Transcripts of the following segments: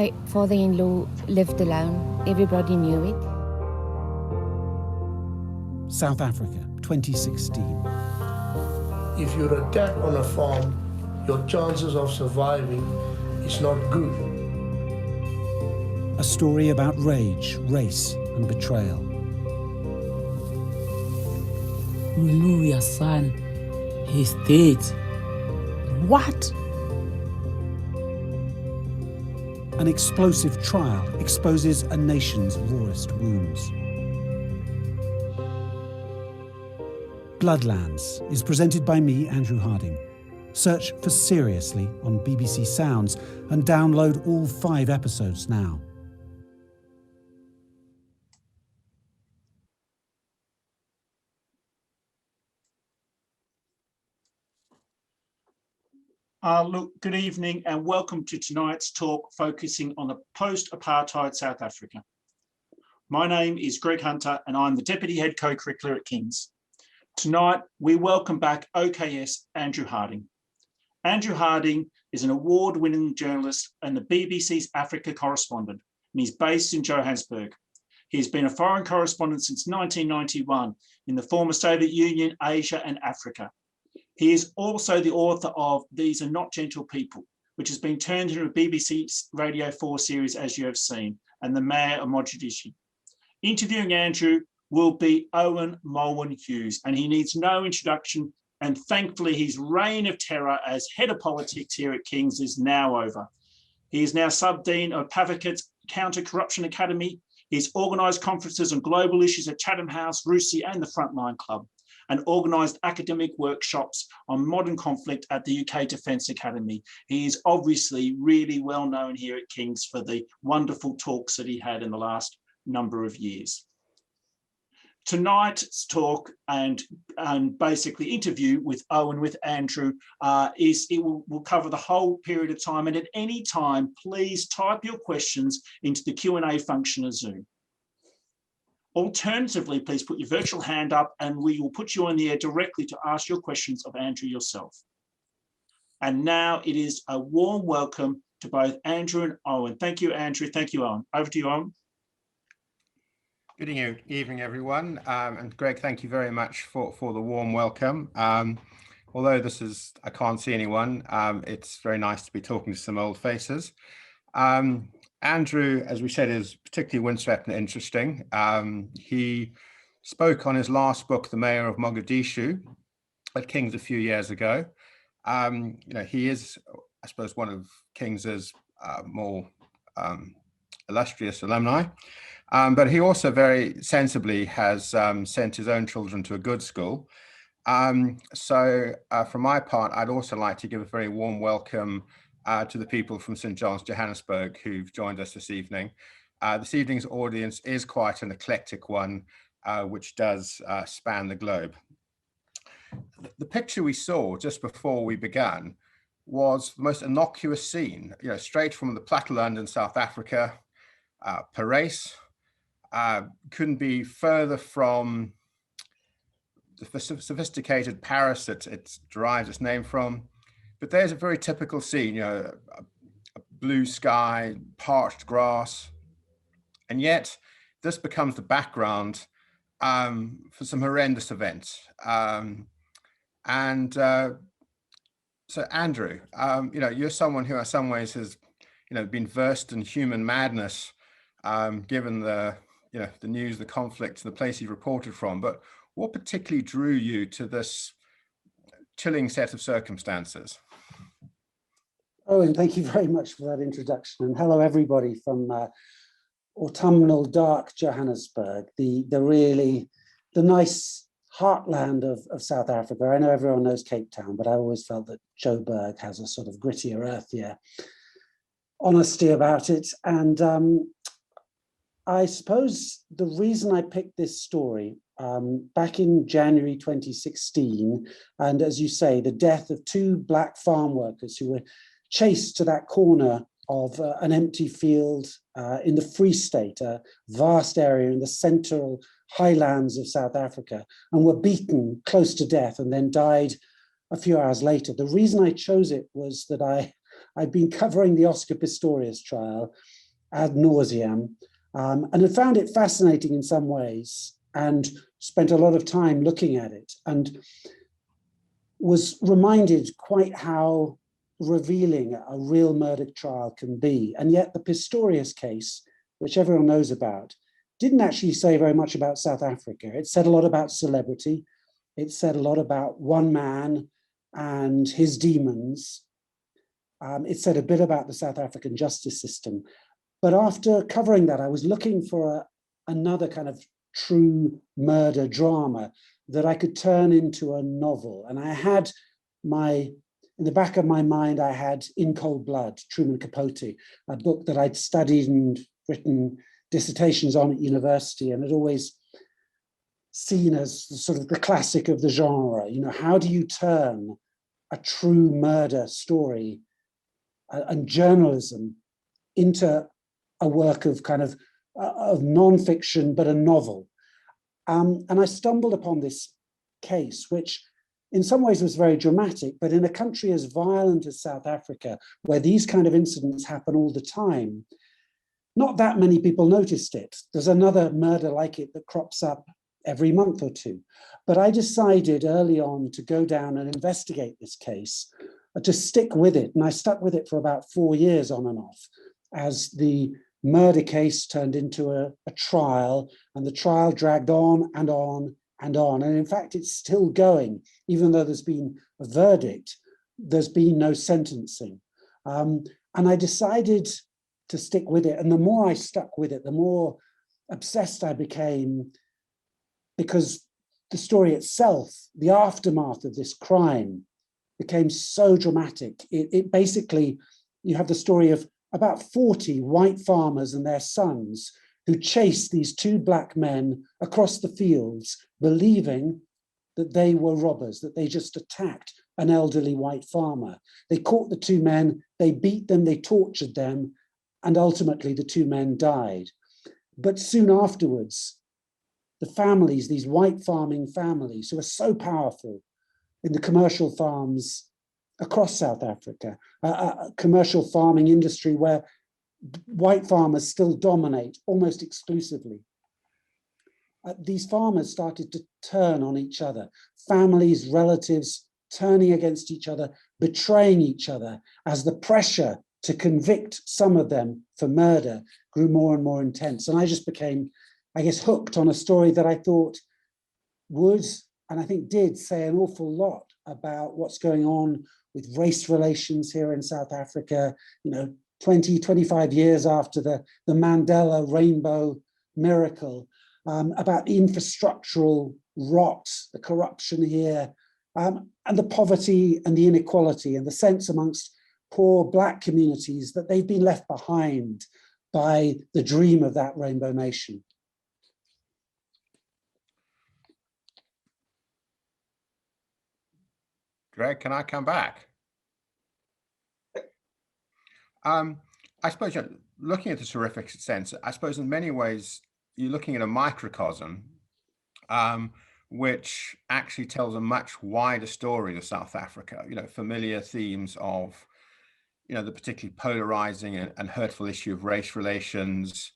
My father-in-law lived alone. Everybody knew it. South Africa, 2016. If you're attacked on a farm, your chances of surviving is not good. A story about rage, race, and betrayal. We know your son. He's dead. What? An explosive trial exposes a nation's rawest wounds. Bloodlands is presented by me, Andrew Harding. Search for Seriously on BBC Sounds and download all 5 episodes now. Look, good evening and welcome to tonight's talk focusing on the post-apartheid South Africa. My name is Greg Hunter and I'm the Deputy Head Co-Curricular at King's. Tonight, we welcome back OKS Andrew Harding. Andrew Harding is an award-winning journalist and the BBC's Africa correspondent, and he's based in Johannesburg. He has been a foreign correspondent since 1991 in the former Soviet Union, Asia and Africa. He is also the author of These Are Not Gentle People, which has been turned into a BBC Radio 4 series, as you have seen, and the Mayor of Mogadishu. Interviewing Andrew will be Owen Mulwyn Hughes, and he needs no introduction, and thankfully his reign of terror as head of politics here at King's is now over. He is now Sub-Dean of Pavaket's Counter-Corruption Academy. He's organised conferences on global issues at Chatham House, Rusi and the Frontline Club, and organised academic workshops on modern conflict at the UK Defence Academy. He is obviously really well known here at King's for the wonderful talks that he had in the last number of years. Tonight's talk and basically interview with Owen, with Andrew, will cover the whole period of time, and at any time, please type your questions into the Q&A function of Zoom. Alternatively, please put your virtual hand up and we will put you on the air directly to ask your questions of Andrew yourself. And now it is a warm welcome to both Andrew and Owen. Thank you, Andrew. Thank you, Owen. Over to you, Owen. Good evening, everyone. And Greg, thank you very much for the warm welcome. Although I can't see anyone, it's very nice to be talking to some old faces. Andrew, as we said, is particularly windswept and interesting. He spoke on his last book, The Mayor of Mogadishu, at King's a few years ago. He is, I suppose, one of King's more illustrious alumni. But he also very sensibly has sent his own children to a good school. So from my part, I'd also like to give a very warm welcome to the people from St. John's, Johannesburg, who've joined us this evening. This evening's audience is quite an eclectic one, which does span the globe. The picture we saw just before we began was the most innocuous scene, straight from the Platteland in South Africa. Parys couldn't be further from the sophisticated Paris that it derives its name from. But there's a very typical scene, a blue sky, parched grass, and yet this becomes the background for some horrendous events. So Andrew, you're someone who in some ways has, been versed in human madness, given the news, the conflict, the place you reported from. But what particularly drew you to this chilling set of circumstances? Owen, thank you very much for that introduction, and hello everybody from autumnal dark Johannesburg, the nice heartland of South Africa. I know everyone knows Cape Town, but I always felt that Joburg has a sort of grittier, earthier honesty about it. And I suppose the reason I picked this story back in January 2016, and as you say, the death of 2 black farm workers who were chased to that corner of an empty field in the Free State, a vast area in the central highlands of South Africa, and were beaten close to death and then died a few hours later. The reason I chose it was that I'd been covering the Oscar Pistorius trial, ad nauseam, and had found it fascinating in some ways and spent a lot of time looking at it, and was reminded quite how revealing a real murder trial can be. And yet the Pistorius case, which everyone knows about, didn't actually say very much about South Africa. It said a lot about celebrity. It said a lot about one man and his demons. It said a bit about the South African justice system. But after covering that, I was looking for another kind of true murder drama that I could turn into a novel. And I had in the back of my mind, I had In Cold Blood, Truman Capote, a book that I'd studied and written dissertations on at university, and had always seen as sort of the classic of the genre. You know, how do you turn a true murder story and journalism into a work of kind of non-fiction, but a novel? And I stumbled upon this case, which in some ways was very dramatic, but in a country as violent as South Africa, where these kind of incidents happen all the time, not that many people noticed it. There's another murder like it that crops up every month or two. But I decided early on to go down and investigate this case, to stick with it. And I stuck with it for about 4 years on and off, as the murder case turned into a trial, and the trial dragged on and on and on. And in fact, it's still going, even though there's been a verdict, there's been no sentencing. And I decided to stick with it. And the more I stuck with it, the more obsessed I became, because the story itself, the aftermath of this crime, became so dramatic. It basically, you have the story of about 40 white farmers and their sons who chased these 2 black men across the fields, believing that they were robbers, that they just attacked an elderly white farmer. They caught the 2 men, they beat them, they tortured them, and ultimately the 2 men died. But soon afterwards, the families, these white farming families who are so powerful in the commercial farms across South Africa, a commercial farming industry where white farmers still dominate almost exclusively. These farmers started to turn on each other, families, relatives turning against each other, betraying each other, as the pressure to convict some of them for murder grew more and more intense. And I just became, I guess, hooked on a story that I thought would, and I think did, say an awful lot about what's going on with race relations here in South Africa, 20, 25 years after the Mandela rainbow miracle, about the infrastructural rot, the corruption here, and the poverty and the inequality, and the sense amongst poor Black communities that they've been left behind by the dream of that rainbow nation. Greg, can I come back? I suppose, looking at the terrific sense, I suppose in many ways, you're looking at a microcosm, which actually tells a much wider story of South Africa, familiar themes of, the particularly polarizing and hurtful issue of race relations,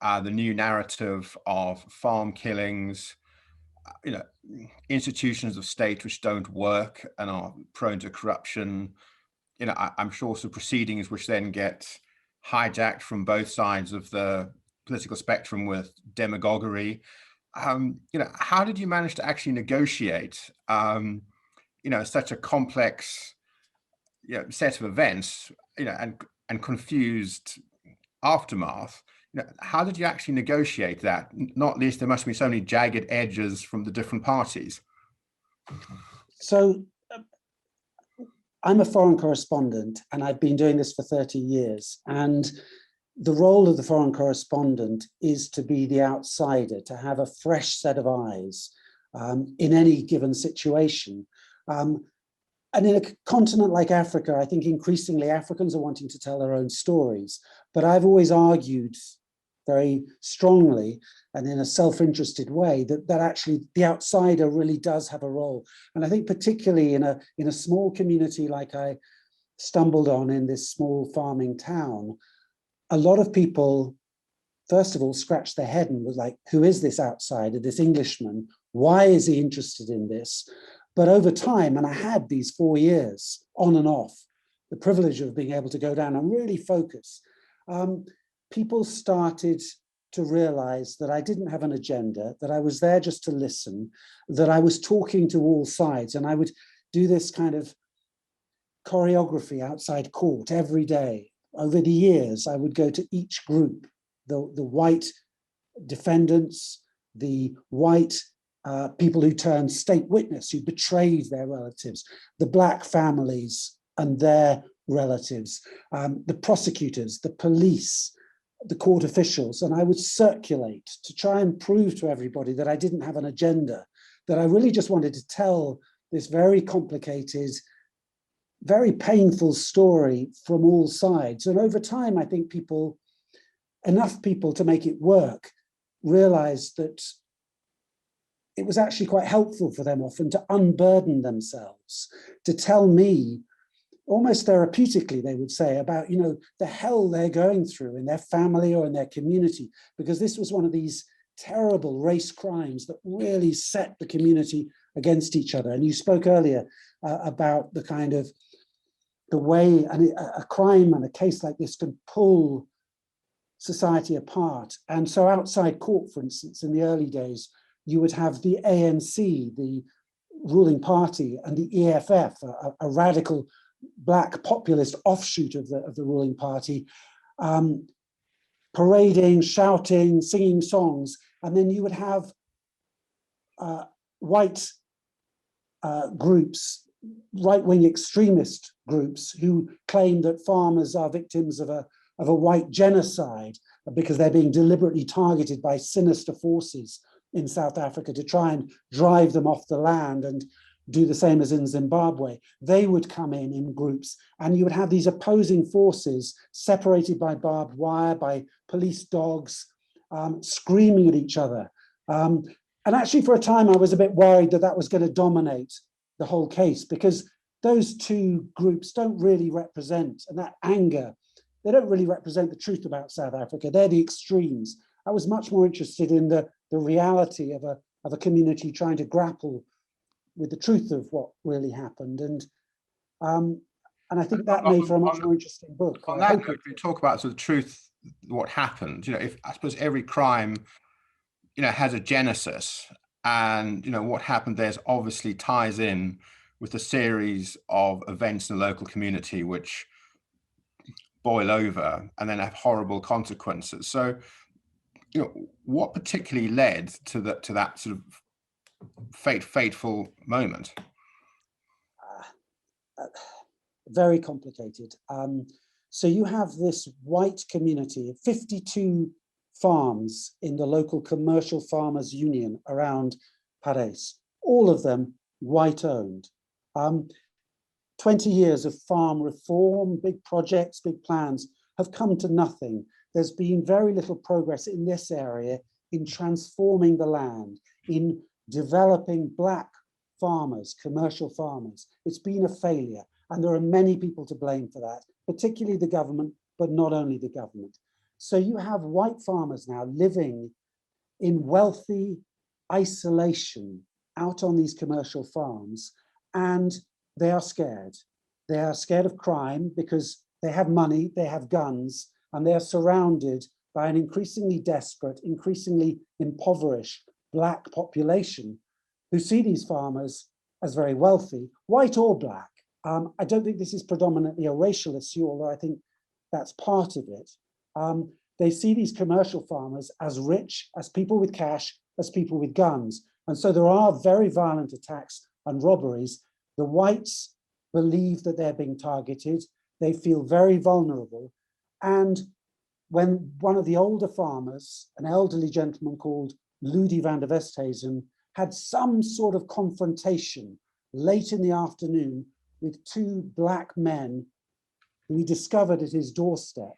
the new narrative of farm killings, institutions of state which don't work and are prone to corruption. I'm sure also proceedings which then get hijacked from both sides of the political spectrum with demagoguery. How did you manage to actually negotiate, such a complex, set of events, and confused aftermath? How did you actually negotiate that? Not least, there must be so many jagged edges from the different parties. So I'm a foreign correspondent, and I've been doing this for 30 years. And the role of the foreign correspondent is to be the outsider, to have a fresh set of eyes in any given situation. And in a continent like Africa, I think increasingly Africans are wanting to tell their own stories. But I've always argued very strongly and in a self-interested way that actually the outsider really does have a role. And I think particularly in a small community like I stumbled on in this small farming town, a lot of people, first of all, scratched their head and was like, who is this outsider, this Englishman? Why is he interested in this? But over time, and I had these 4 years on and off, the privilege of being able to go down and really focus, people started to realize that I didn't have an agenda, that I was there just to listen, that I was talking to all sides, and I would do this kind of choreography outside court every day. Over the years, I would go to each group, the white defendants, the white people who turned state witness, who betrayed their relatives, the black families and their relatives, the prosecutors, the police, the court officials, and I would circulate to try and prove to everybody that I didn't have an agenda, that I really just wanted to tell this very complicated, very painful story from all sides. And over time, I think people, enough people to make it work, realized that it was actually quite helpful for them often to unburden themselves, to tell me, almost therapeutically, they would say, about, you know, the hell they're going through in their family or in their community, because this was one of these terrible race crimes that really set the community against each other. And you spoke earlier about the kind of the way a crime and a case like this can pull society apart. And so outside court, for instance, in the early days, you would have the ANC, the ruling party, and the EFF, a radical black populist offshoot of the ruling party, parading, shouting, singing songs. And then you would have white groups, right-wing extremist groups, who claim that farmers are victims of a white genocide because they're being deliberately targeted by sinister forces in South Africa to try and drive them off the land, and do the same as in Zimbabwe. They would come in groups, and you would have these opposing forces separated by barbed wire, by police dogs, screaming at each other. And actually, for a time, I was a bit worried that that was going to dominate the whole case, because those two groups don't really represent, and that anger, they don't really represent the truth about South Africa. They're the extremes. I was much more interested in the reality of a community trying to grapple with the truth of what really happened. And I think that made for a much more interesting book. On that note, we talk about sort of truth, what happened. You know, if I suppose every crime, you know, has a genesis, and you know what happened there obviously ties in with a series of events in the local community which boil over and then have horrible consequences. So, you know, what particularly led to that sort of fateful moment? Very complicated. So you have this white community, 52 farms in the local commercial farmers union around Paris, all of them white owned. 20 years of farm reform, big projects, big plans have come to nothing. There's been very little progress in this area in transforming the land, in developing black farmers, commercial farmers. It's been a failure, and there are many people to blame for that, particularly the government, but not only the government. So you have white farmers now living in wealthy isolation out on these commercial farms, and they are scared. They are scared of crime because they have money, they have guns, and they are surrounded by an increasingly desperate, increasingly impoverished black population who see these farmers as very wealthy, white or black. I don't think this is predominantly a racial issue, although I think that's part of it. They see these commercial farmers as rich, as people with cash, as people with guns. And so there are very violent attacks and robberies. The whites believe that they're being targeted. They feel very vulnerable. And when one of the older farmers, an elderly gentleman called Ludi van der Westhuizen, had some sort of confrontation late in the afternoon with two black men who he discovered at his doorstep,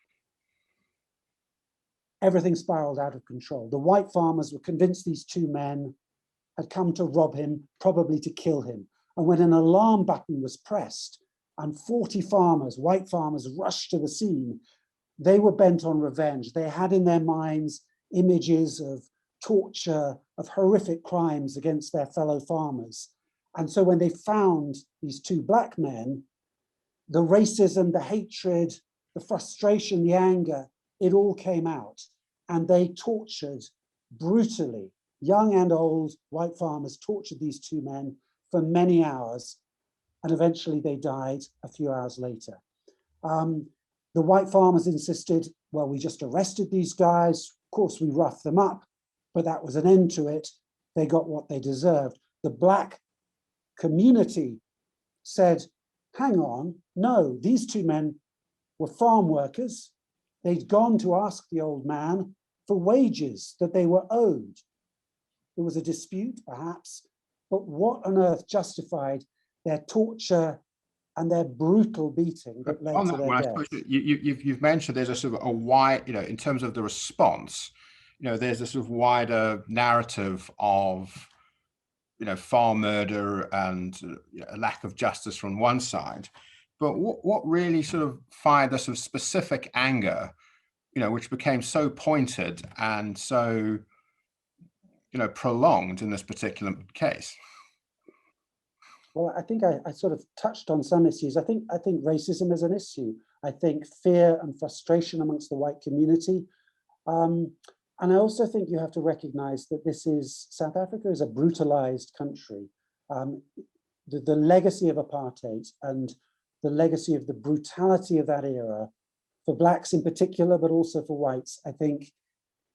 everything spiraled out of control. The white farmers were convinced these two men had come to rob him, probably to kill him. And when an alarm button was pressed and 40 farmers, white farmers, rushed to the scene, they were bent on revenge. They had in their minds images of torture, of horrific crimes against their fellow farmers. And so when they found these two black men, the racism, the hatred, the frustration, the anger, it all came out. And they tortured brutally, young and old white farmers tortured these two men for many hours. And eventually they died a few hours later. The white farmers insisted, well, we just arrested these guys. Of course, we roughed them up, but that was an end to it. They got what they deserved. The black community said, hang on, no, these two men were farm workers. They'd gone to ask the old man for wages that they were owed. There was a dispute, perhaps, but what on earth justified their torture and their brutal beating that led to their death? You've mentioned there's a sort of a wide, in terms of the response, there's a sort of wider narrative of, farm murder and a lack of justice from one side. But what really sort of fired the sort of specific anger, which became so pointed and so, prolonged in this particular case? Well, I think I sort of touched on some issues. I think racism is an issue. I think fear and frustration amongst the white community. And I also think you have to recognize that South Africa is a brutalized country. The legacy of apartheid and the legacy of the brutality of that era, for blacks in particular, but also for whites, I think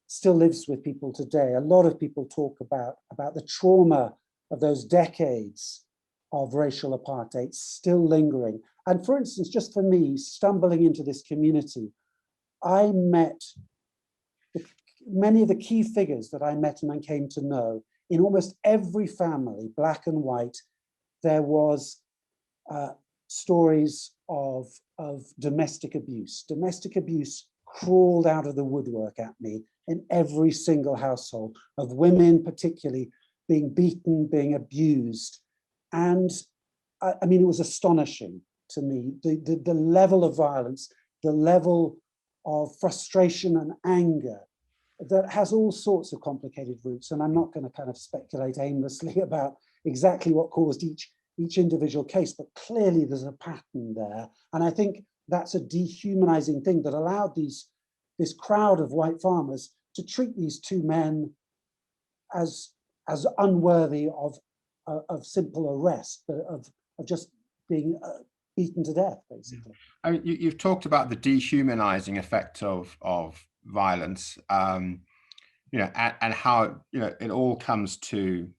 still lives with people today. A lot of people talk about the trauma of those decades of racial apartheid still lingering. And for instance, just for me, stumbling into this community, I met many of the key figures that I met and I came to know. In almost every family, black and white, there was stories of domestic abuse. Domestic abuse crawled out of the woodwork at me in every single household, of women particularly being beaten, being abused. And I mean, it was astonishing to me, the level of violence, the level of frustration and anger that has all sorts of complicated roots. And I'm not going to kind of speculate aimlessly about exactly what caused each individual case, but clearly there's a pattern there. And I think that's a dehumanizing thing that allowed this crowd of white farmers to treat these two men as unworthy of simple arrest, but of just being beaten to death, basically. I mean, you've talked about the dehumanizing effect of violence, and how it all comes to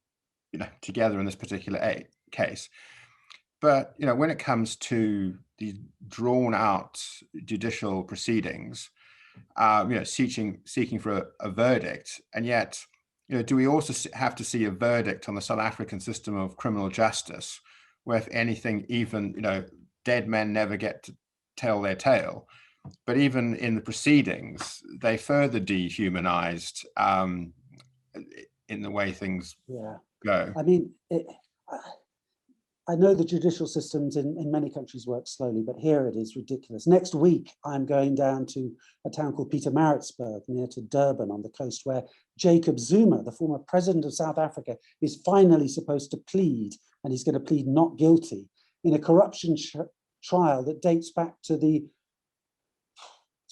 together in this particular case. But when it comes to the drawn out judicial proceedings, seeking for a verdict, and yet do we also have to see a verdict on the South African system of criminal justice, where if anything, even dead men never get to tell their tale? But even in the proceedings, they further dehumanized in the way things go. I mean, I know the judicial systems in many countries work slowly, but here it is ridiculous. Next week, I'm going down to a town called Pietermaritzburg, near to Durban on the coast, where Jacob Zuma, the former president of South Africa, is finally supposed to plead, and he's going to plead not guilty in a corruption trial that dates back to the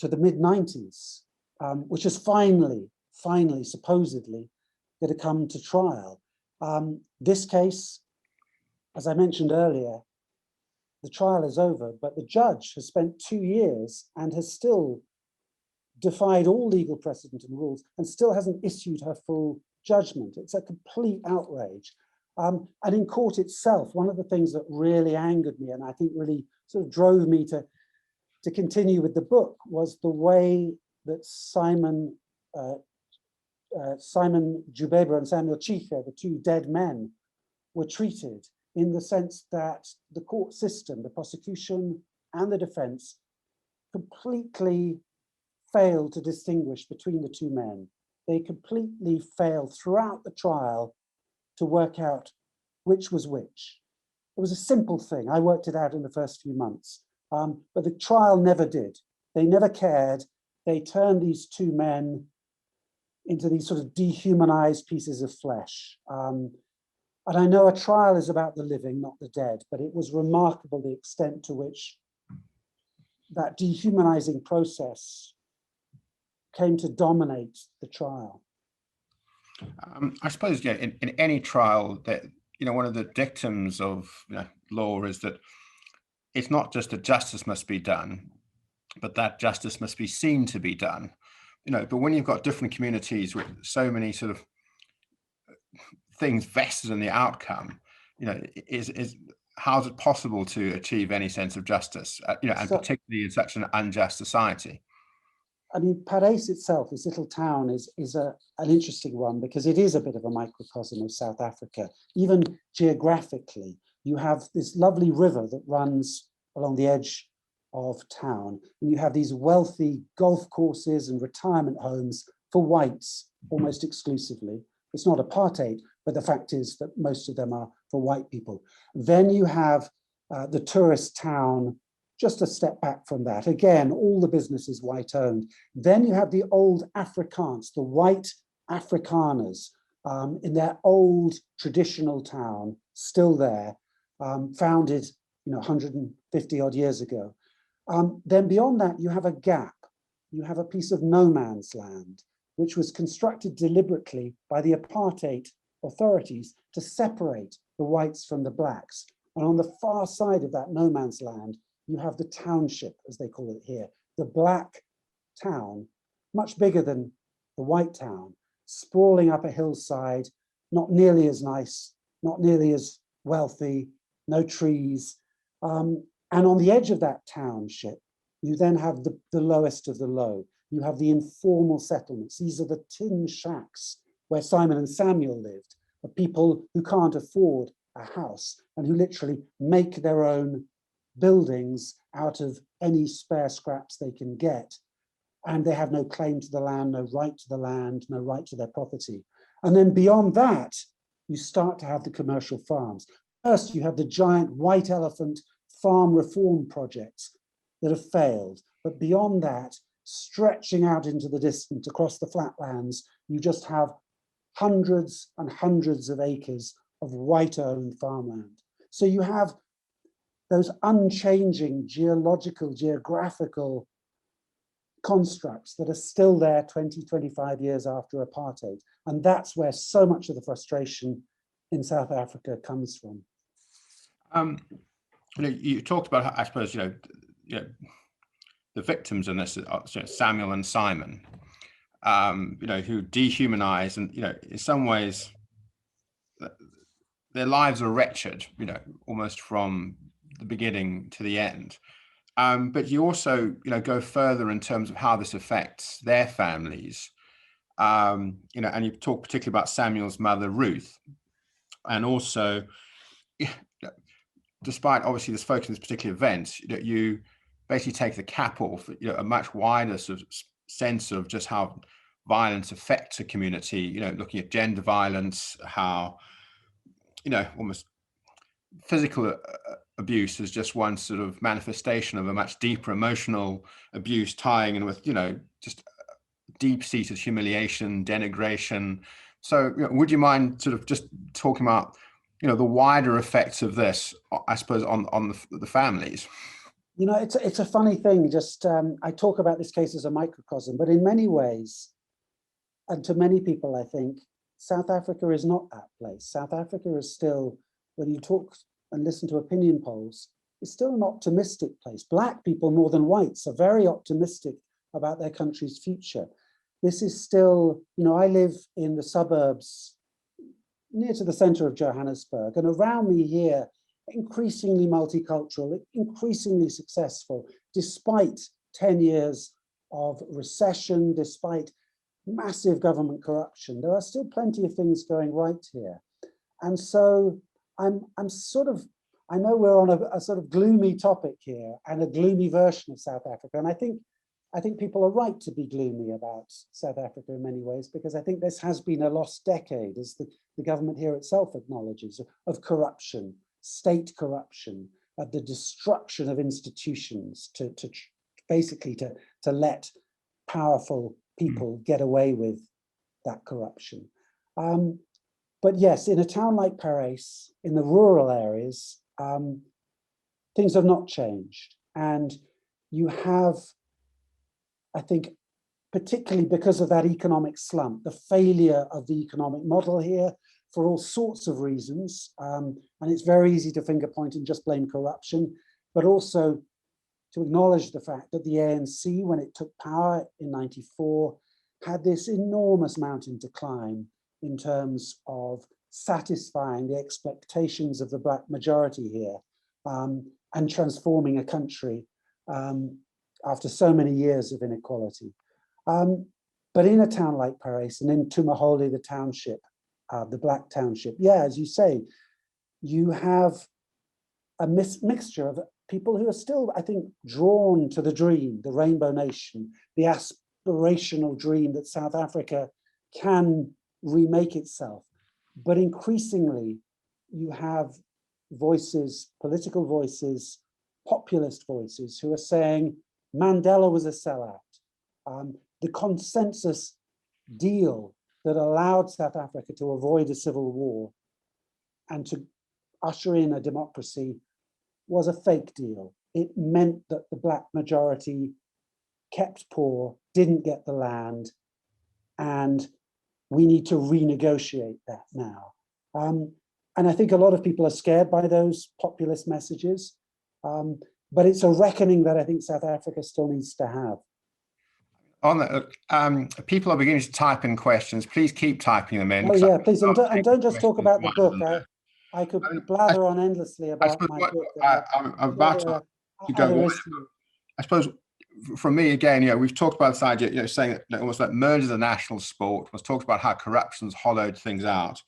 mid-90s, which is finally, supposedly, going to come to trial. This case, as I mentioned earlier, the trial is over, but the judge has spent 2 years and has still defied all legal precedent and rules and still hasn't issued her full judgment. It's a complete outrage. And in court itself, one of the things that really angered me and I think really sort of drove me to continue with the book was the way that Simon Jubeba and Samuel Chicha, the two dead men, were treated, in the sense that the court system, the prosecution and the defense, completely failed to distinguish between the two men. They completely failed throughout the trial to work out which was which. It was a simple thing. I worked it out in the first few months, but the trial never did. They never cared. They turned these two men into these sort of dehumanized pieces of flesh. And I know a trial is about the living, not the dead, but it was remarkable the extent to which that dehumanizing process came to dominate the trial. I suppose, yeah, in any trial, that one of the dictums of law is that it's not just that justice must be done, but that justice must be seen to be done. But when you've got different communities with so many sort of things vested in the outcome, is how is it possible to achieve any sense of justice? And particularly in such an unjust society. I mean, Paris itself, this little town, is an interesting one because it is a bit of a microcosm of South Africa. Even geographically, you have this lovely river that runs along the edge of town, and you have these wealthy golf courses and retirement homes for whites almost exclusively. It's not apartheid, but the fact is that most of them are for white people. Then you have the tourist town just a step back from that. Again, all the business is white owned. Then you have the old Afrikaans, the white Afrikaners in their old traditional town, still there, founded 150 odd years ago. Then beyond that, you have a gap. You have a piece of no man's land, which was constructed deliberately by the apartheid authorities to separate the whites from the blacks. And on the far side of that no man's land, you have the township, as they call it here, the black town, much bigger than the white town, sprawling up a hillside, not nearly as nice, not nearly as wealthy, no trees. And on the edge of that township, you then have the lowest of the low. You have the informal settlements. These are the tin shacks where Simon and Samuel lived, the people who can't afford a house and who literally make their own buildings out of any spare scraps they can get. And they have no claim to the land, no right to the land, no right to their property. And then beyond that, you start to have the commercial farms. First, you have the giant white elephant farm reform projects that have failed. But beyond that, stretching out into the distance across the flatlands, you just have hundreds and hundreds of acres of white-owned farmland. So you have those unchanging geological, geographical constructs that are still there 20, 25 years after apartheid. And that's where so much of the frustration in South Africa comes from. You talked about, I suppose, the victims in this, Samuel and Simon, who dehumanize and, in some ways, their lives are wretched, almost from the beginning to the end. But you also, go further in terms of how this affects their families. And you talk particularly about Samuel's mother, Ruth, and also, despite obviously this focus on this particular event, you basically take the cap off, a much wider sort of sense of just how violence affects a community, looking at gender violence, how, almost physical abuse is just one sort of manifestation of a much deeper emotional abuse, tying in with, just deep-seated humiliation, denigration. So, would you mind sort of just talking about, the wider effects of this, I suppose, on the families? It's a funny thing. Just I talk about this case as a microcosm, but in many ways, and to many people, I think, South Africa is not that place. South Africa is still, when you talk and listen to opinion polls, it's still an optimistic place. Black people more than whites are very optimistic about their country's future. This is still, I live in the suburbs near to the center of Johannesburg, and around me here, increasingly multicultural, increasingly successful, despite 10 years of recession, despite massive government corruption. There are still plenty of things going right here. And so I'm sort of, I know we're on a sort of gloomy topic here and a gloomy version of South Africa. And I think people are right to be gloomy about South Africa in many ways, because I think this has been a lost decade, as the government here itself acknowledges, of corruption, state corruption, of the destruction of institutions to basically to let powerful people get away with that corruption. But yes, in a town like Paris, in the rural areas, things have not changed. And you have, I think, particularly because of that economic slump, the failure of the economic model here for all sorts of reasons. And it's very easy to finger point and just blame corruption, but also to acknowledge the fact that the ANC, when it took power in '94, had this enormous mountain to climb in terms of satisfying the expectations of the Black majority here, and transforming a country after so many years of inequality. But in a town like Paris and in Tumaholi, the township, the Black township, yeah, as you say, you have a mixture of people who are still, I think, drawn to the dream, the Rainbow Nation, the aspirational dream that South Africa can remake itself. But increasingly, you have voices, political voices, populist voices who are saying Mandela was a sellout. The consensus deal that allowed South Africa to avoid a civil war and to usher in a democracy was a fake deal. It meant that the Black majority kept poor, didn't get the land, and we need to renegotiate that now. And I think a lot of people are scared by those populist messages, but it's a reckoning that I think South Africa still needs to have. On that, people are beginning to type in questions. Please keep typing them in. Oh yeah, please, and don't just talk about the book. I could blather on endlessly about my book. I'm about to go. I suppose from me again, we've talked about this idea, saying that almost like murder is a national sport. Was talked about how corruption's hollowed things out.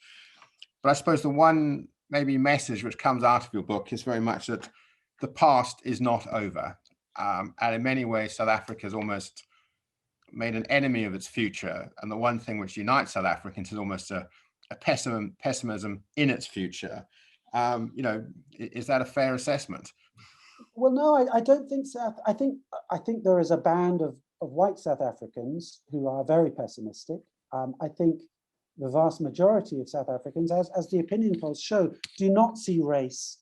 But I suppose the one maybe message which comes out of your book is very much that the past is not over, and in many ways, South Africa has almost made an enemy of its future. And the one thing which unites South Africans is almost a pessimism in its future. Is that a fair assessment? Well, no, I don't think so. I think there is a band of white South Africans who are very pessimistic. I think the vast majority of South Africans, as the opinion polls show, do not see race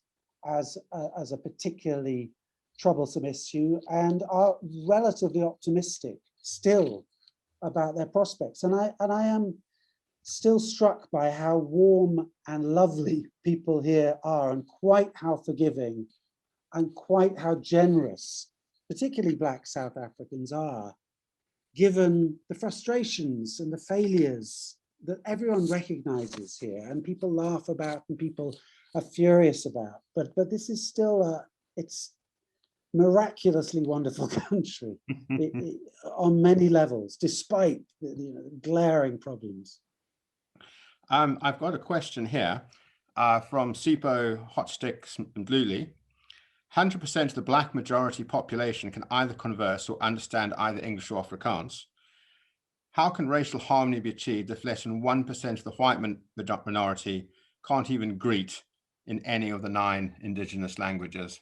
as a particularly troublesome issue and are relatively optimistic still about their prospects. And I am still struck by how warm and lovely people here are, and quite how forgiving and quite how generous, particularly Black South Africans are, given the frustrations and the failures that everyone recognizes here and people laugh about and people are furious about. But this is still it's miraculously wonderful country on many levels, despite the glaring problems. I've got a question here from Sipo Hotsticks and Bluely. 100% of the Black majority population can either converse or understand either English or Afrikaans. How can racial harmony be achieved if less than 1% of the white minority can't even greet in any of the 9 indigenous languages?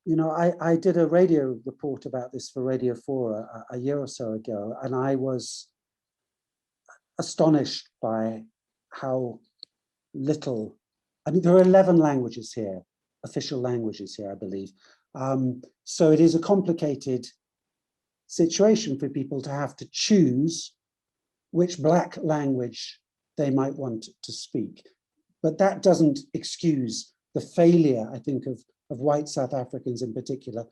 I did a radio report about this for Radio 4 a year or so ago, and I was astonished by how little, there are 11 languages here, official languages here, I believe. So it is a complicated situation for people to have to choose which Black language they might want to speak. But that doesn't excuse the failure, I think, of white South Africans in particular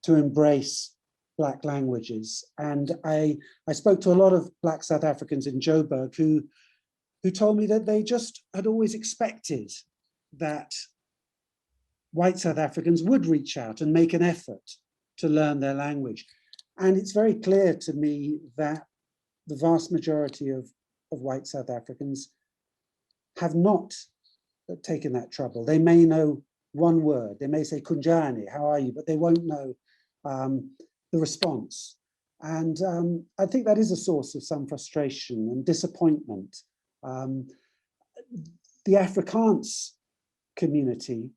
to embrace Black languages. And I spoke to a lot of Black South Africans in Joburg who told me that they just had always expected that white South Africans would reach out and make an effort to learn their language. And it's very clear to me that the vast majority of white South Africans have not taken that trouble. They may know one word, they may say Kunjani, how are you, but they won't know the response. And I think that is a source of some frustration and disappointment. The Afrikaans community,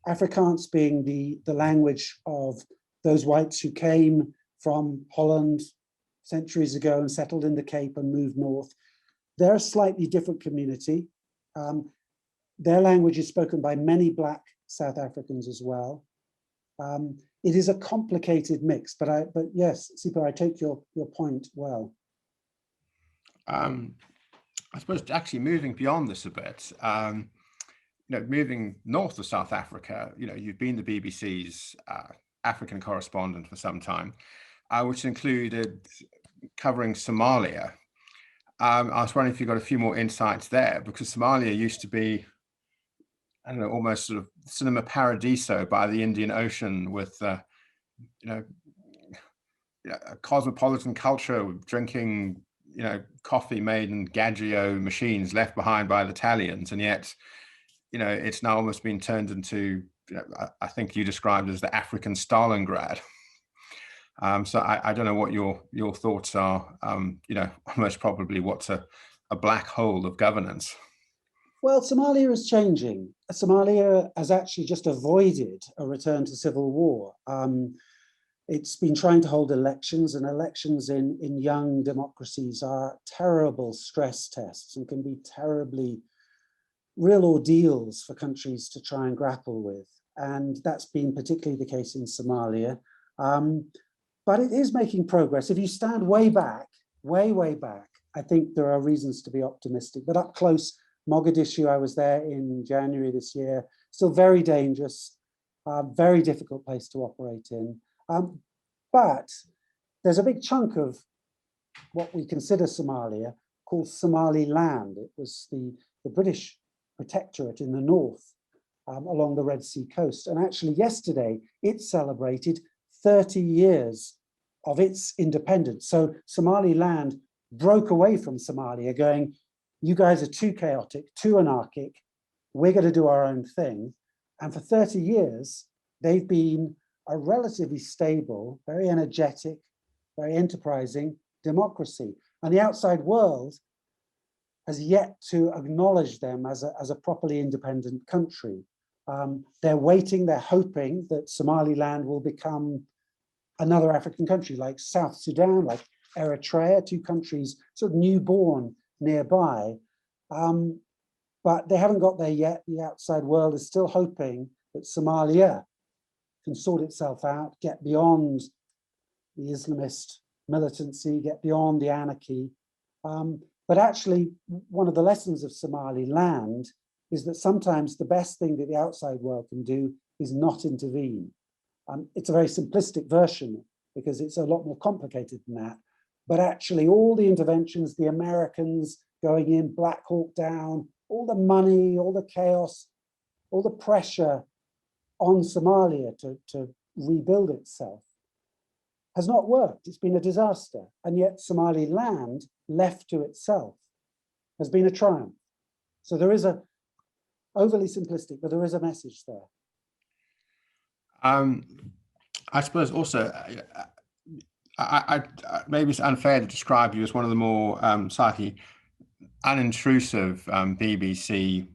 Afrikaans being the language of those whites who came from Holland centuries ago and settled in the Cape and moved north. They're a slightly different community. Their language is spoken by many Black South Africans as well. It is a complicated mix, but yes, Sipho, I take your point well. I suppose actually moving beyond this a bit, moving north of South Africa, you've been the BBC's African correspondent for some time, which included covering Somalia. I was wondering if you got a few more insights there, because Somalia used to be, I don't know, almost sort of cinema paradiso by the Indian Ocean, with a cosmopolitan culture, drinking coffee made in Gaggio machines left behind by the Italians, and yet it's now almost been turned into, I think you described as the African Stalingrad. So I don't know what your thoughts are. Most probably what's a black hole of governance. Well, Somalia is changing. Somalia has actually just avoided a return to civil war. It's been trying to hold elections, and elections in young democracies are terrible stress tests and can be terribly real ordeals for countries to try and grapple with. And that's been particularly the case in Somalia. But it is making progress. If you stand way back, way back, I think there are reasons to be optimistic. But up close, Mogadishu, I was there in January this year, still very dangerous, very difficult place to operate in. But there's a big chunk of what we consider Somalia called Somaliland. It was the British protectorate in the north along the Red Sea coast. And actually yesterday, it celebrated 30 years of its independence. So Somaliland broke away from Somalia, going, you guys are too chaotic, too anarchic, we're going to do our own thing. And for 30 years, they've been a relatively stable, very energetic, very enterprising democracy. And the outside world has yet to acknowledge them as a properly independent country. They're waiting, they're hoping that Somaliland will become another African country like South Sudan, like Eritrea, two countries sort of newborn nearby. But they haven't got there yet. The outside world is still hoping that Somalia can sort itself out, get beyond the Islamist militancy, get beyond the anarchy. But actually, one of the lessons of Somaliland is that sometimes the best thing that the outside world can do is not intervene. It's a very simplistic version because it's a lot more complicated than that. But actually, all the interventions, the Americans going in, Black Hawk Down, all the money, all the chaos, all the pressure on Somalia to rebuild itself has not worked. It's been a disaster. And yet Somaliland, left to itself, has been a triumph. So there is a, overly simplistic, but there is a message there. I suppose also, I maybe it's unfair to describe you as one of the more slightly unintrusive BBC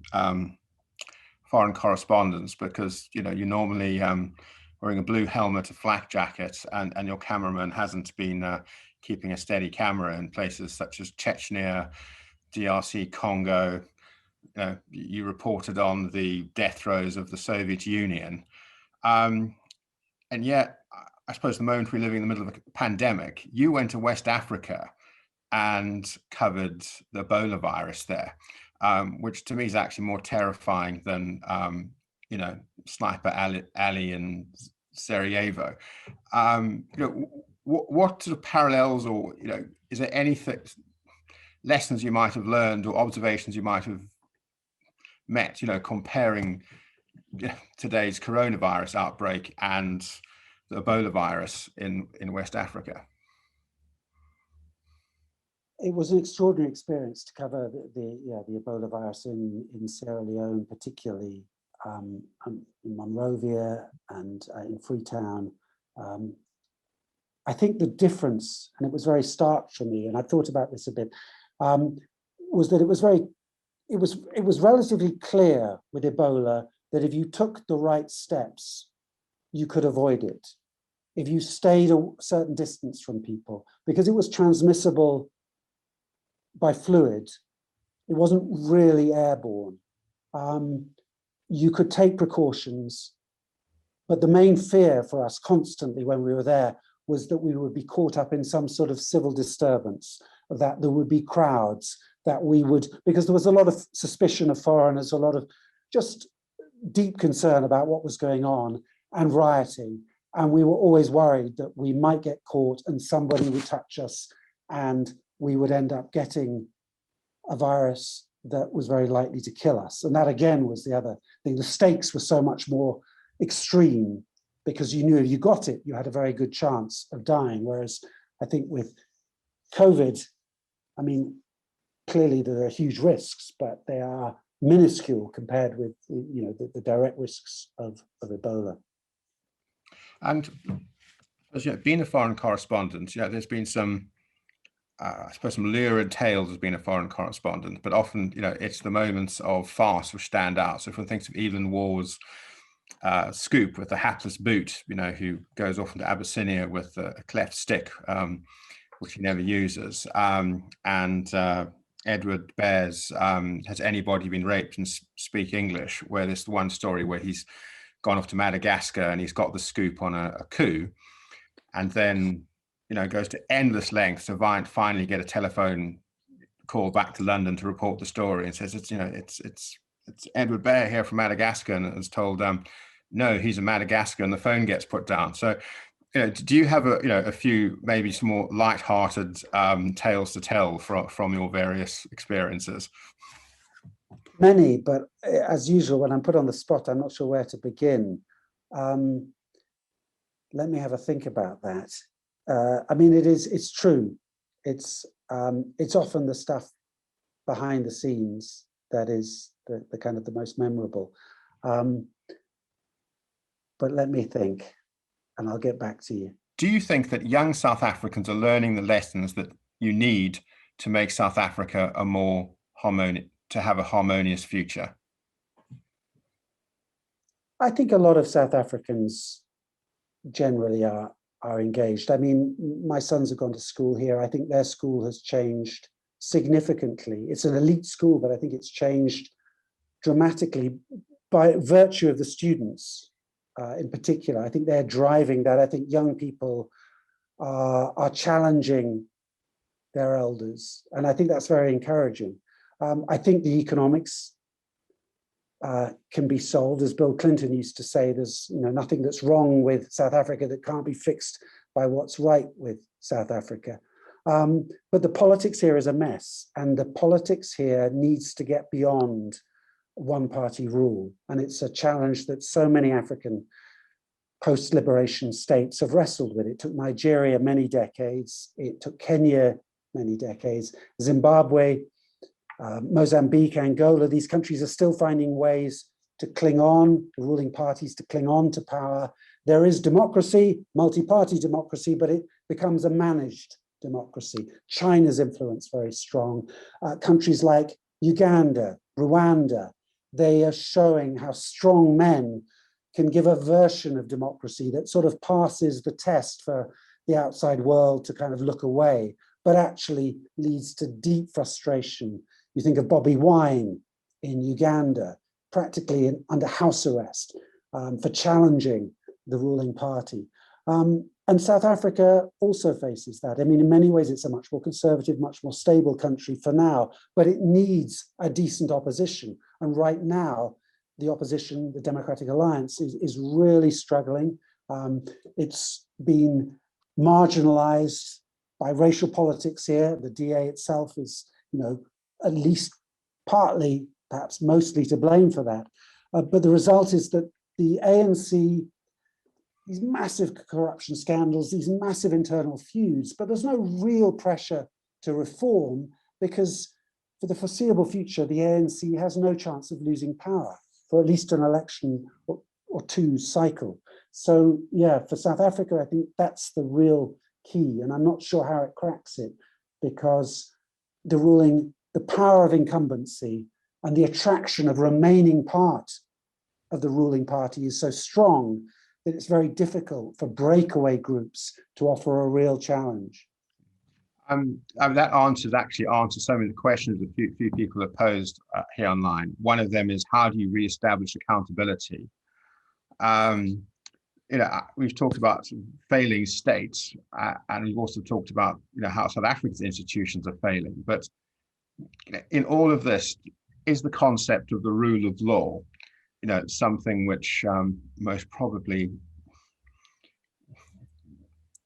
foreign correspondents, because you're normally wearing a blue helmet, a flak jacket, and your cameraman hasn't been keeping a steady camera in places such as Chechnya, DRC Congo. You reported on the death throes of the Soviet Union. And yet, I suppose the moment we're living in the middle of a pandemic, you went to West Africa and covered the Ebola virus there, which to me is actually more terrifying than, Sniper Ali in Sarajevo. What sort of parallels, or, is there anything, lessons you might have learned or observations you might have met, comparing today's coronavirus outbreak and the Ebola virus in West Africa? It was an extraordinary experience to cover the Ebola virus in Sierra Leone, particularly in Monrovia and in Freetown. I think the difference, and it was very stark for me, and I thought about this a bit, was that it was relatively clear with Ebola that if you took the right steps, you could avoid it. if you stayed a certain distance from people, because it was transmissible by fluid, it wasn't really airborne. You could take precautions, but the main fear for us constantly when we were there was that we would be caught up in some sort of civil disturbance, that there would be crowds, that we would, because there was a lot of suspicion of foreigners, a lot of just deep concern about what was going on and rioting. And we were always worried that we might get caught and somebody would touch us and we would end up getting a virus that was very likely to kill us. And that again was the other thing. The stakes were so much more extreme because you knew if you got it, you had a very good chance of dying. Whereas I think with COVID, I mean, clearly there are huge risks, but they are minuscule compared with, you know, the direct risks of Ebola. And as you know, being a foreign correspondent, you know, there's been some, I suppose, some lurid tales as being a foreign correspondent, but often, you know, it's the moments of farce which stand out. So if one thinks of Evelyn Waugh's scoop with the hapless boot, you know, who goes off into Abyssinia with a cleft stick, which he never uses, and Edward Bear's Has Anybody Been Raped and Speak English, where there's one story where he's gone off to Madagascar and he's got the scoop on a coup, and then, you know, goes to endless lengths to finally get a telephone call back to London to report the story, and says it's, you know, it's Edward Bear here from Madagascar, and is told no, he's in Madagascar, and the phone gets put down. So, you know, do you have a few, maybe some more light-hearted tales to tell from your various experiences? Many, but as usual, when I'm put on the spot, I'm not sure where to begin. Let me have a think about that. I mean, it's true. It's often the stuff behind the scenes that is the kind of the most memorable. But let me think, and I'll get back to you. Do you think that young South Africans are learning the lessons that you need to make South Africa a more harmonious future? I think a lot of South Africans generally are engaged. I mean, my sons have gone to school here. I think their school has changed significantly. It's an elite school, but I think it's changed dramatically by virtue of the students in particular. I think they're driving that. I think young people are challenging their elders, and I think that's very encouraging. I think the economics can be solved. As Bill Clinton used to say, there's, you know, nothing that's wrong with South Africa that can't be fixed by what's right with South Africa. But the politics here is a mess, and the politics here needs to get beyond one-party rule. And it's a challenge that so many African post-liberation states have wrestled with. It took Nigeria many decades. It took Kenya many decades. Zimbabwe, Mozambique, Angola, these countries are still finding ways to cling on, the ruling parties to cling on to power. There is democracy, multi-party democracy, but it becomes a managed democracy. China's influence very strong. Countries like Uganda, Rwanda, they are showing how strong men can give a version of democracy that sort of passes the test for the outside world to kind of look away, but actually leads to deep frustration. You think of Bobby Wine in Uganda, practically under house arrest for challenging the ruling party. And South Africa also faces that. I mean, in many ways, it's a much more conservative, much more stable country for now, but it needs a decent opposition. And right now, the opposition, the Democratic Alliance, is really struggling. It's been marginalized by racial politics here. The DA itself is, you know, at least partly, perhaps mostly to blame for that. But the result is that the ANC, these massive corruption scandals, these massive internal feuds, but there's no real pressure to reform because for the foreseeable future, the ANC has no chance of losing power for at least an election or two cycle. So yeah, for South Africa, I think that's the real key, and I'm not sure how it cracks it because the power of incumbency and the attraction of remaining part of the ruling party is so strong that it's very difficult for breakaway groups to offer a real challenge? That actually answers some of the questions a few people have posed here online. One of them is, how do you reestablish accountability? We've talked about failing states, and we've also talked about how South Africa's institutions are failing. But in all of this, is the concept of the rule of law, something which most probably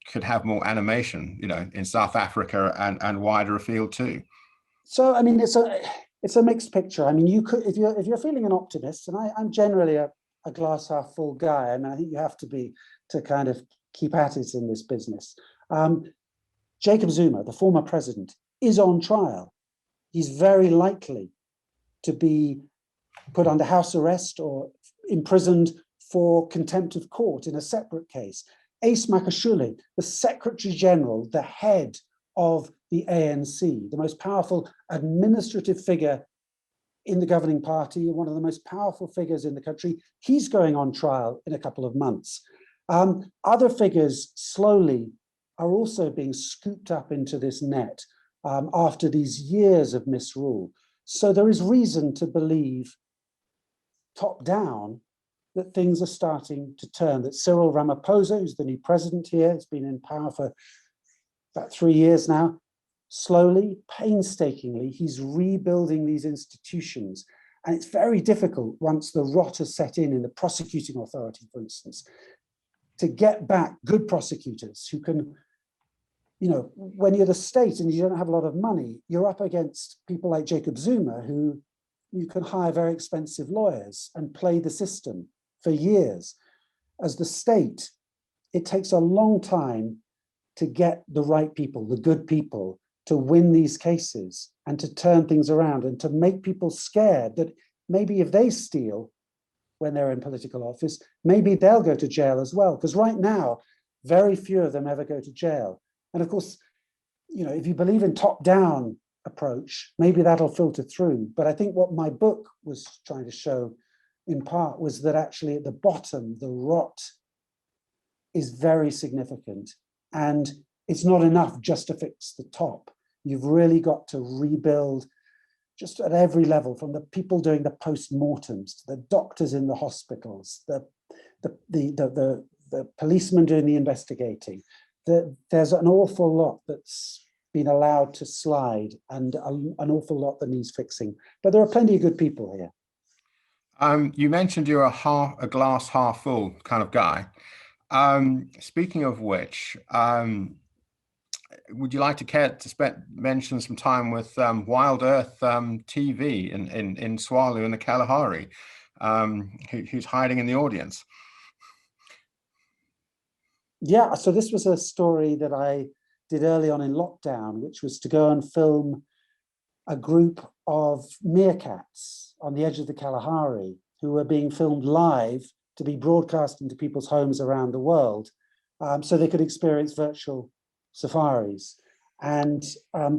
could have more animation, in South Africa and wider afield too. So, I mean, it's a mixed picture. I mean, you could, if you're feeling an optimist, and I'm generally a glass half full guy. I mean, I think you have to be to kind of keep at it in this business. Jacob Zuma, the former president, is on trial. He's very likely to be put under house arrest or imprisoned for contempt of court in a separate case. Ace Makashule, the Secretary General, the head of the ANC, the most powerful administrative figure in the governing party, one of the most powerful figures in the country, he's going on trial in a couple of months. Other figures slowly are also being scooped up into this net after these years of misrule. So there is reason to believe, top down, that things are starting to turn, that Cyril Ramaphosa, who's the new president here, has been in power for about 3 years now, slowly, painstakingly, he's rebuilding these institutions. And it's very difficult once the rot has set in the prosecuting authority, for instance, to get back good prosecutors who can, when you're the state and you don't have a lot of money, you're up against people like Jacob Zuma, who you can hire very expensive lawyers and play the system for years. As the state, it takes a long time to get the right people, the good people, to win these cases and to turn things around and to make people scared that maybe if they steal when they're in political office, maybe they'll go to jail as well. Because right now, very few of them ever go to jail. And of course, if you believe in top-down approach, maybe that'll filter through. But I think what my book was trying to show in part was that actually at the bottom, the rot is very significant. And it's not enough just to fix the top. You've really got to rebuild just at every level, from the people doing the post-mortems to the doctors in the hospitals, the policemen doing the investigating. There's an awful lot that's been allowed to slide and an awful lot that needs fixing. But there are plenty of good people here. You mentioned you're a glass half full kind of guy. Speaking of which, would you like to care to mention some time with Wild Earth TV in Swallow in the Kalahari, who's hiding in the audience? Yeah, so this was a story that I did early on in lockdown, which was to go and film a group of meerkats on the edge of the Kalahari who were being filmed live to be broadcast into people's homes around the world, so they could experience virtual safaris. And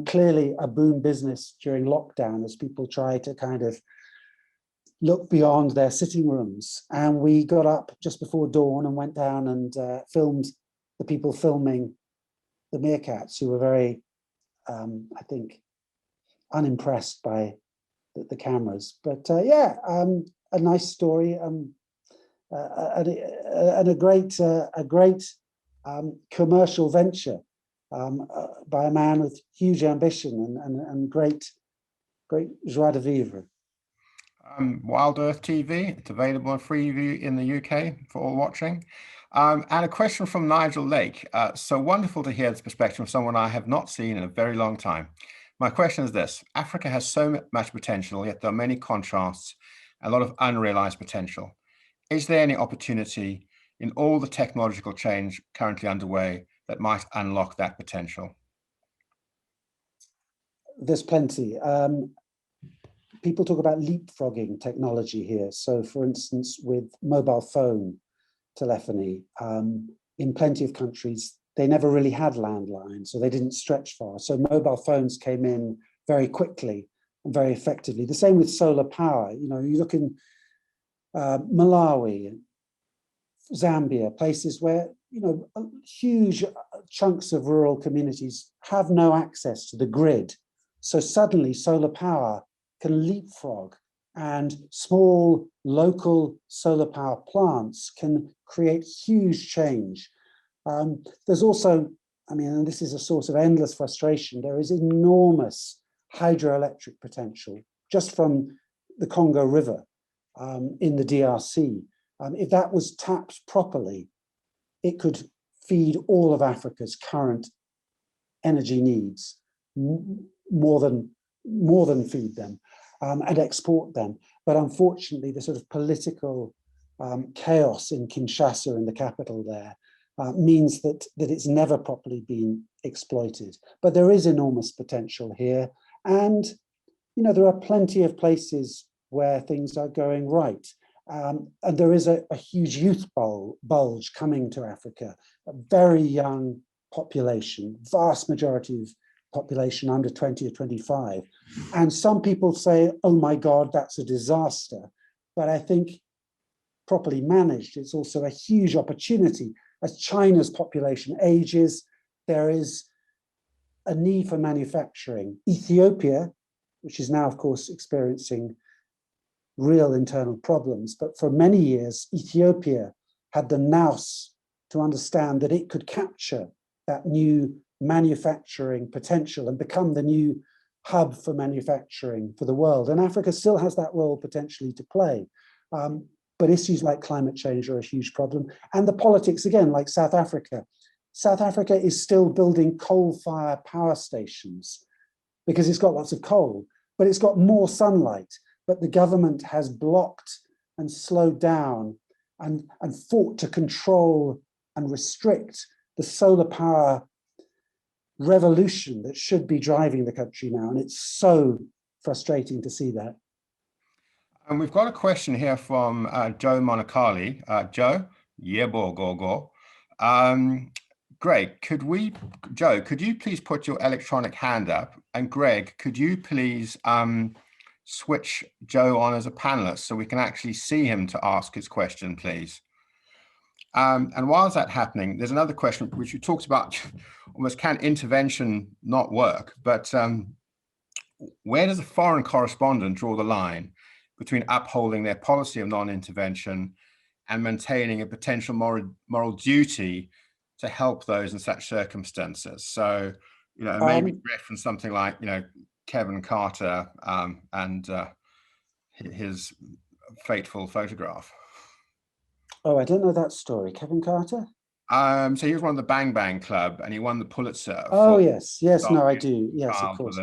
clearly a boom business during lockdown as people try to kind of look beyond their sitting rooms. And we got up just before dawn and went down and filmed the people filming the meerkats, who were very, I think, unimpressed by the cameras. But a nice story and a great commercial venture by a man with huge ambition and great joie de vivre. Wild Earth TV, it's available on Freeview in the UK for all watching. And a question from Nigel Lake. So wonderful to hear this perspective from someone I have not seen in a very long time. My question is this: Africa has so much potential, yet there are many contrasts, a lot of unrealized potential. Is there any opportunity in all the technological change currently underway that might unlock that potential? There's plenty. People talk about leapfrogging technology here. So for instance, with mobile phone telephony, in plenty of countries, they never really had landlines, so they didn't stretch far. So mobile phones came in very quickly and very effectively. The same with solar power. You look in Malawi, Zambia, places where, you know, huge chunks of rural communities have no access to the grid. So suddenly solar power can leapfrog, and small local solar power plants can create huge change. There's also, I mean, and this is a source of endless frustration, there is enormous hydroelectric potential just from the Congo River in the DRC. If that was tapped properly, it could feed all of Africa's current energy needs, more than feed them, and export them. But unfortunately, the sort of political chaos in Kinshasa, in the capital there, means that it's never properly been exploited. But there is enormous potential here. And, you know, there are plenty of places where things are going right. And there is a huge youth bulge coming to Africa, a very young population, vast majority of population under 20 or 25. And some people say, oh my God, that's a disaster. But I think properly managed, it's also a huge opportunity. As China's population ages, there is a need for manufacturing. Ethiopia, which is now, of course, experiencing real internal problems, but for many years, Ethiopia had the nous to understand that it could capture that new manufacturing potential and become the new hub for manufacturing for the world. And Africa still has that role potentially to play. But issues like climate change are a huge problem. And the politics, again, like South Africa. South Africa is still building coal-fired power stations because it's got lots of coal, but it's got more sunlight. But the government has blocked and slowed down and fought to control and restrict the solar power revolution that should be driving the country now. And it's so frustrating to see that. And we've got a question here from Joe Monacali. Joe, yebo gogo. Greg, Joe, could you please put your electronic hand up? And Greg, could you please switch Joe on as a panelist so we can actually see him to ask his question, please? And while that's happening, there's another question which you talked about, almost can intervention not work? But where does a foreign correspondent draw the line between upholding their policy of non-intervention and maintaining a potential moral duty to help those in such circumstances? So, you know, maybe reference something like, you know, Kevin Carter and his fateful photograph. Oh, I don't know that story. Kevin Carter? So he was one of the Bang Bang Club and he won the Pulitzer. Oh, yes. Yes, no, I do. Yes, of course.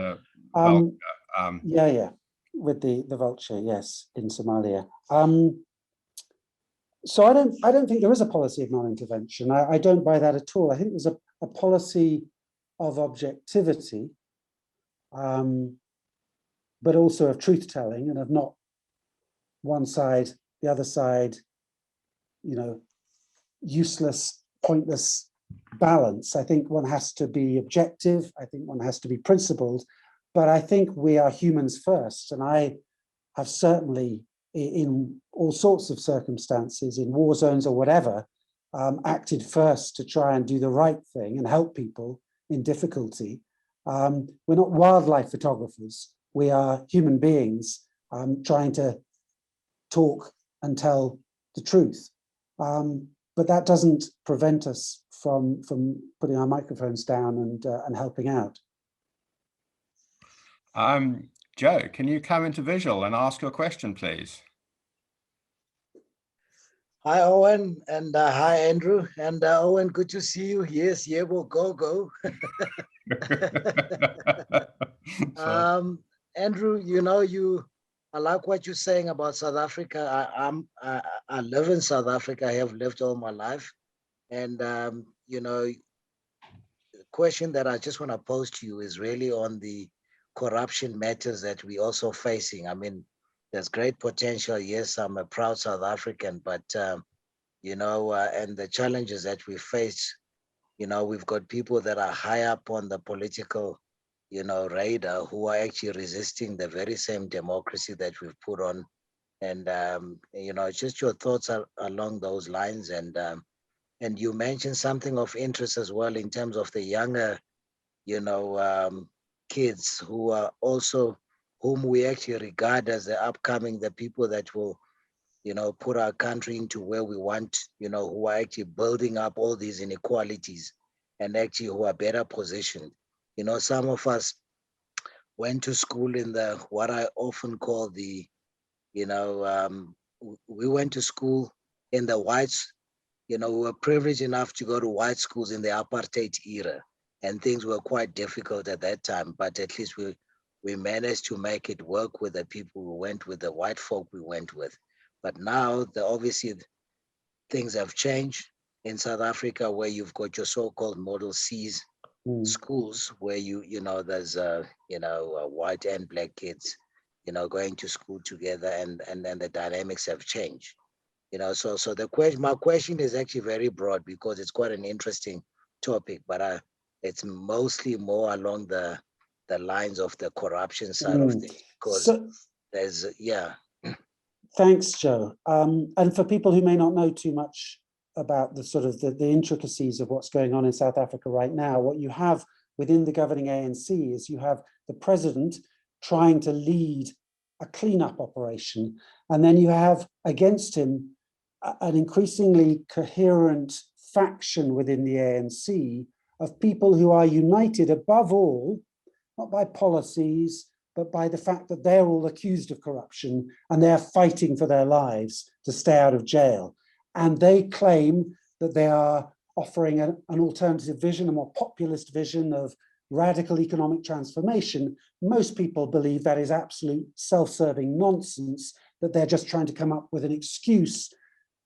Yeah, with the vulture, yes, in Somalia. So I don't think there is a policy of non-intervention. I don't buy that at all. I think there's a policy of objectivity, but also of truth-telling and of not one side, the other side, you know, useless, pointless balance. I think one has to be objective. I think one has to be principled. But I think we are humans first. And I have certainly, in all sorts of circumstances, in war zones or whatever, acted first to try and do the right thing and help people in difficulty. We're not wildlife photographers. We are human beings trying to talk and tell the truth. But that doesn't prevent us from putting our microphones down and helping out. Joe, can you come into visual and ask your question, please? Hi, Owen, and hi, Andrew. And Owen, good to see you. Yes, yeah, we'll go. Andrew, you know, I like what you're saying about South Africa. I live in South Africa. I have lived all my life. And, you know, the question that I just want to pose to you is really on the corruption matters that we're also facing. I mean, there's great potential. Yes, I'm a proud South African, but, you know, and the challenges that we face, you know, we've got people that are high up on the political, you know, radar who are actually resisting the very same democracy that we've put on And just your thoughts are along those lines. And you mentioned something of interest as well in terms of the younger, kids who are also, whom we actually regard as the people that will, put our country into where we want, who are actually building up all these inequalities and actually who are better positioned. Some of us went to school in what I often call we went to school in the whites, we were privileged enough to go to white schools in the apartheid era, and things were quite difficult at that time, but at least we managed to make it work with the people we went with, the white folk we went with. But now, obviously, things have changed in South Africa, where you've got your so-called Model C's schools, where there's white and black kids, going to school together, and then the dynamics have changed. So my question is actually very broad, because it's quite an interesting topic, but it's mostly more along the lines of the corruption side of things, because there's Thanks, Joe. And for people who may not know too much about the sort of the intricacies of what's going on in South Africa right now, what you have within the governing ANC is you have the president trying to lead a cleanup operation, and then you have against him an increasingly coherent faction within the ANC of people who are united above all, not by policies, but by the fact that they're all accused of corruption and they're fighting for their lives to stay out of jail. And they claim that they are offering an alternative vision, a more populist vision of radical economic transformation. Most people believe that is absolute self-serving nonsense, that they're just trying to come up with an excuse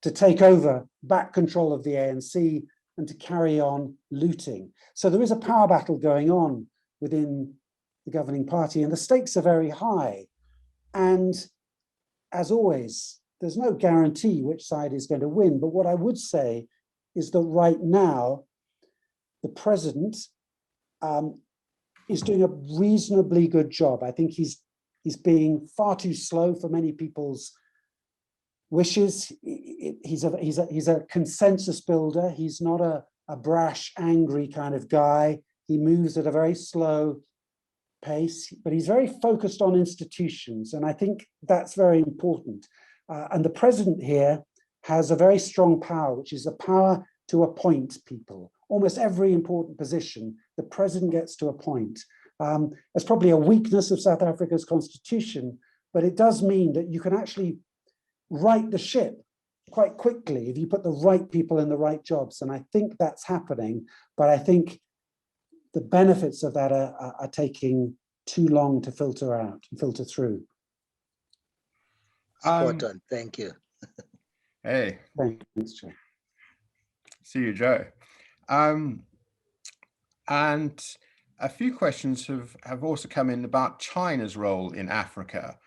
to take over back control of the ANC and to carry on looting. So there is a power battle going on within the governing party, and the stakes are very high. And as always, there's no guarantee which side is going to win. But what I would say is that right now, the president is doing a reasonably good job. I think he's being far too slow for many people's wishes. He's a consensus builder. He's not a brash, angry kind of guy. He moves at a very slow pace, but he's very focused on institutions. And I think that's very important. And the president here has a very strong power, which is the power to appoint people. Almost every important position, the president gets to appoint. That's probably a weakness of South Africa's constitution, but it does mean that you can actually right the ship quite quickly if you put the right people in the right jobs. And I think that's happening, but I think the benefits of that are taking too long to filter out and filter through. Spot on. Thank you. Hey. Thanks, Joe. See you, Joe. And a few questions have also come in about China's role in Africa.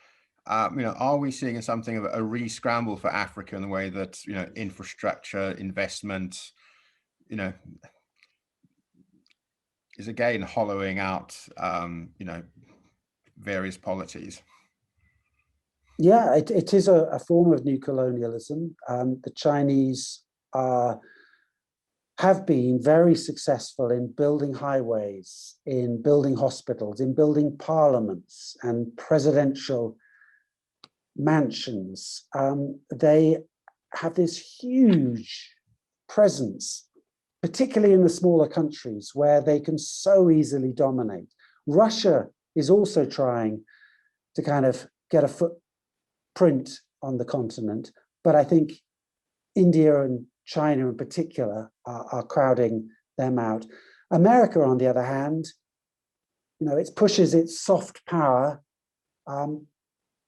Are we seeing something of a re-scramble for Africa in the way that, infrastructure, investment, is again hollowing out, various polities? Yeah, it is a form of new colonialism. The Chinese have been very successful in building highways, in building hospitals, in building parliaments and presidential mansions. They have this huge presence, particularly in the smaller countries where they can so easily dominate. Russia is also trying to kind of get a footprint on the continent, but I think India and China in particular are crowding them out. America, on the other hand, it pushes its soft power,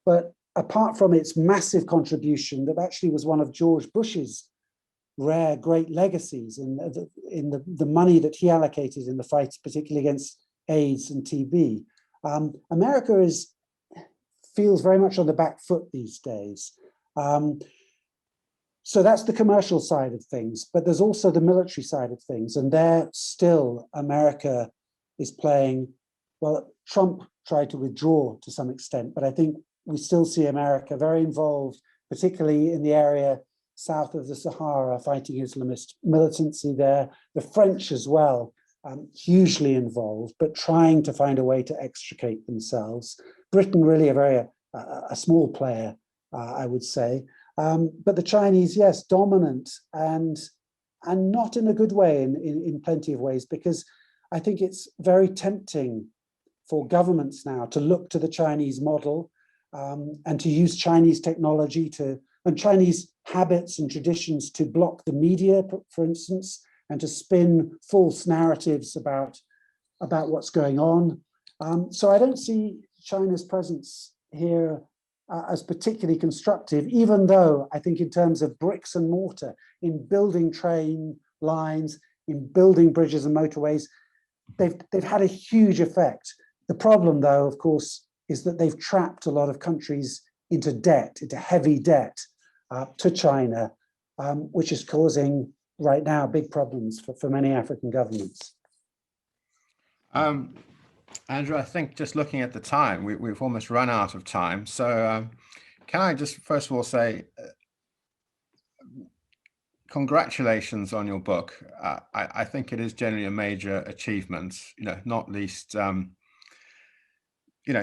but apart from its massive contribution, that actually was one of George Bush's rare great legacies in the money that he allocated in the fight, particularly against AIDS and TB. America feels very much on the back foot these days. So that's the commercial side of things, but there's also the military side of things, and there still America is playing, well, Trump tried to withdraw to some extent, but I think we still see America very involved, particularly in the area south of the Sahara, fighting Islamist militancy there. The French as well, hugely involved, but trying to find a way to extricate themselves. Britain really a small player, I would say. But the Chinese, yes, dominant and not in a good way in plenty of ways, because I think it's very tempting for governments now to look to the Chinese model and to use Chinese technology and Chinese habits and traditions to block the media, for instance, and to spin false narratives about what's going on. So I don't see China's presence here as particularly constructive, even though I think in terms of bricks and mortar, in building train lines, in building bridges and motorways, they've had a huge effect. The problem, though, of course, is that they've trapped a lot of countries into debt, into heavy debt to China, which is causing right now big problems for many African governments. Andrew, I think just looking at the time, we've almost run out of time. So can I just first of all say, congratulations on your book. I think it is generally a major achievement, not least,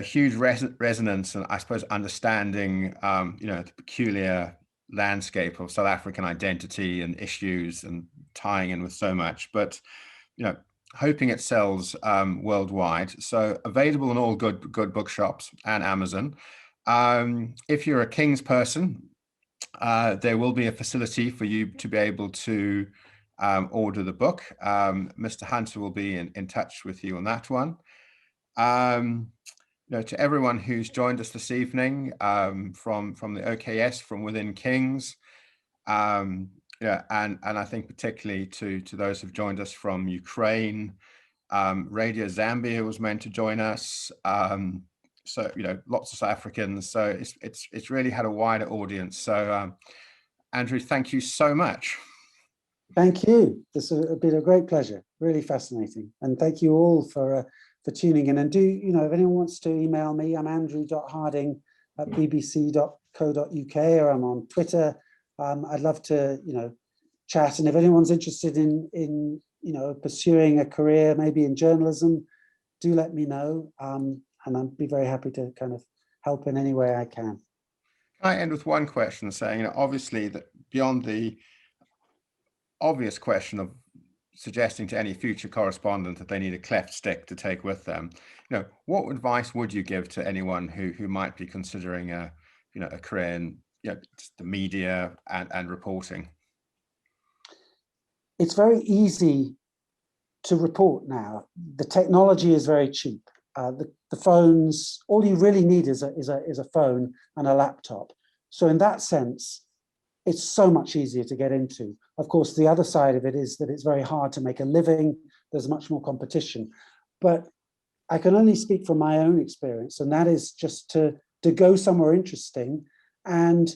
huge resonance and I suppose understanding, the peculiar landscape of South African identity and issues and tying in with so much, but, hoping it sells worldwide. So available in all good bookshops and Amazon. If you're a King's person, there will be a facility for you to be able to order the book. Mr. Hunter will be in touch with you on that one. To everyone who's joined us this evening from the OKS, from within King's, and I think particularly to those who've joined us from Ukraine, Radio Zambia was meant to join us. So lots of South Africans. So it's really had a wider audience. So Andrew, thank you so much. Thank you. This has been a great pleasure. Really fascinating. And thank you all for tuning in. And do, if anyone wants to email me, I'm andrew.harding@bbc.co.uk, or I'm on Twitter. I'd love to, chat. And if anyone's interested in pursuing a career, maybe in journalism, do let me know. And I'd be very happy to kind of help in any way I can. Can I end with one question saying, obviously that beyond the obvious question of suggesting to any future correspondent that they need a cleft stick to take with them, what advice would you give to anyone who might be considering a career in the media and reporting? It's very easy to report now. The technology is very cheap. The phones, all you really need is a phone and a laptop. So in that sense, it's so much easier to get into. Of course, the other side of it is that it's very hard to make a living. There's much more competition. But I can only speak from my own experience, and that is just to go somewhere interesting and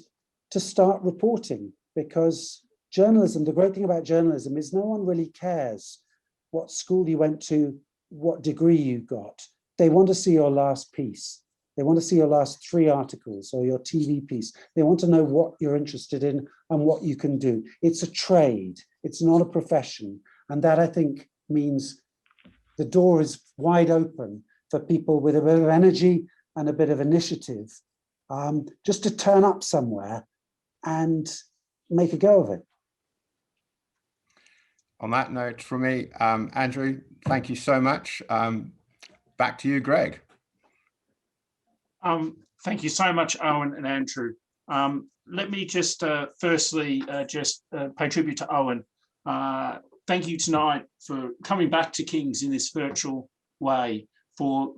to start reporting, because journalism, the great thing about journalism is no one really cares what school you went to, what degree you got. They want to see your last piece. They want to see your last 3 articles or your TV piece. They want to know what you're interested in and what you can do. It's a trade. It's not a profession. And that, I think, means the door is wide open for people with a bit of energy and a bit of initiative, just to turn up somewhere and make a go of it. On that note, from me, Andrew, thank you so much. Back to you, Greg. Thank you so much, Owen and Andrew. Let me just firstly pay tribute to Owen. Thank you tonight for coming back to King's in this virtual way, for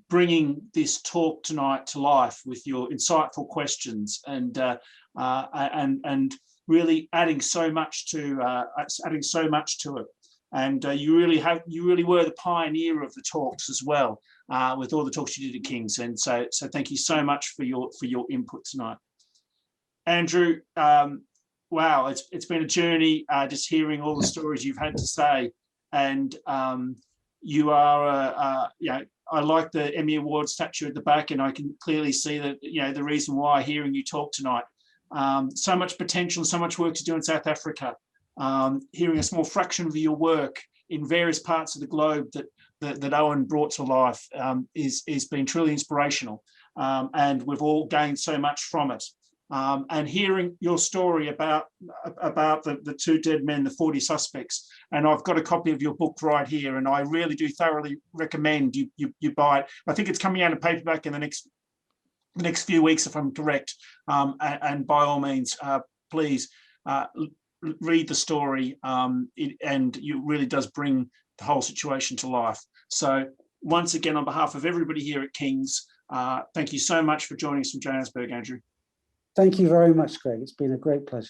bringing this talk tonight to life with your insightful questions and really adding so much to it. And you really were the pioneer of the talks as well, with all the talks you did at King's. And so thank you so much for your input tonight. Andrew, wow, it's been a journey just hearing all the stories you've had to say. And you are, I like the Emmy Award statue at the back, and I can clearly see that, the reason why hearing you talk tonight. So much potential, so much work to do in South Africa. Hearing a small fraction of your work in various parts of the globe that Owen brought to life is been truly inspirational. And we've all gained so much from it. And hearing your story about the 2 dead men, the 40 suspects, and I've got a copy of your book right here, and I really do thoroughly recommend you buy it. I think it's coming out in paperback in the next few weeks, if I'm correct. And by all means, please read the story, and it really does bring the whole situation to life. So once again, on behalf of everybody here at King's, thank you so much for joining us from Johannesburg, Andrew. Thank you very much, Greg. It's been a great pleasure.